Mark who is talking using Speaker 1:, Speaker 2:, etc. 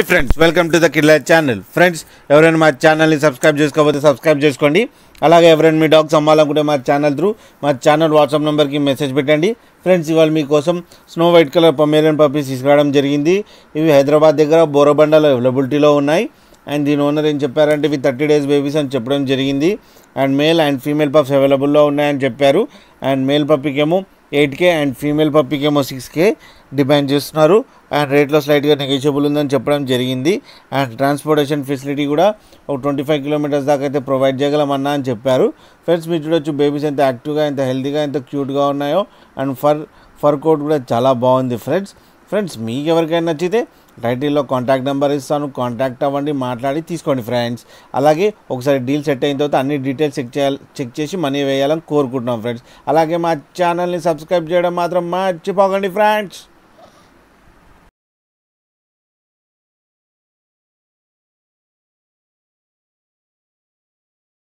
Speaker 1: Friends welcome to the కిడ్లా channel. Friends ఎవరైనా మా ఛానల్ని సబ్స్క్రైబ్ చేసుకోకపోతే సబ్స్క్రైబ్ చేసుకోండి. అలాగే ఎవరైనా మీ డాగ్స్ అమ్మాలనుకుంటే మా ఛానల్ వాట్సాప్ నెంబర్కి మెసేజ్ పెట్టండి. ఫ్రెండ్స్ ఇవాళ మీకోసం snow white colour Pomeranian puppies తీసుకురావడం జరిగింది. ఇవి హైదరాబాద్ దగ్గర బోరబండలో అవైలబిలిటీలో ఉన్నాయి. అండ్ దీని ఓనర్ ఏం చెప్పారంటే ఇవి 30 days బేబీస్ అని చెప్పడం జరిగింది. And male and female pups అవైలబుల్లో ఉన్నాయని చెప్పారు. అండ్ మేల్ పప్పీకేమో 8K అండ్ ఫీమేల్ పప్పీకేమో 6K డిమాండ్ చేస్తున్నారు. అండ్ రేట్లో స్లైట్గా నెగోషియబుల్ ఉందని చెప్పడం జరిగింది. అండ్ ట్రాన్స్పోర్టేషన్ ఫెసిలిటీ కూడా ఒక 25 kilometers దాకా అయితే ప్రొవైడ్ చేయగలమన్నా అని చెప్పారు. ఫ్రెండ్స్ మీరు చూడొచ్చు బేబీస్ ఎంత యాక్టివ్గా, ఎంత హెల్తీగా, ఎంత క్యూట్గా ఉన్నాయో. అండ్ ఫర్ కోట్ కూడా చాలా బాగుంది. ఫ్రెండ్స్ మీకు ఎవరికైనా నచ్చితే టైటిల్లో కాంటాక్ట్ నెంబర్ ఇస్తాను, కాంటాక్ట్ అవ్వండి, మాట్లాడి తీసుకోండి ఫ్రెండ్స్. అలాగే ఒకసారి డీల్ సెట్ అయిన తర్వాత అన్ని డీటెయిల్స్ చెక్ చేసి మనీ వేయాలని కోరుకుంటున్నాం ఫ్రెండ్స్. అలాగే మా ఛానల్ని సబ్స్క్రైబ్ చేయడం మాత్రం మర్చిపోకండి ఫ్రెండ్స్.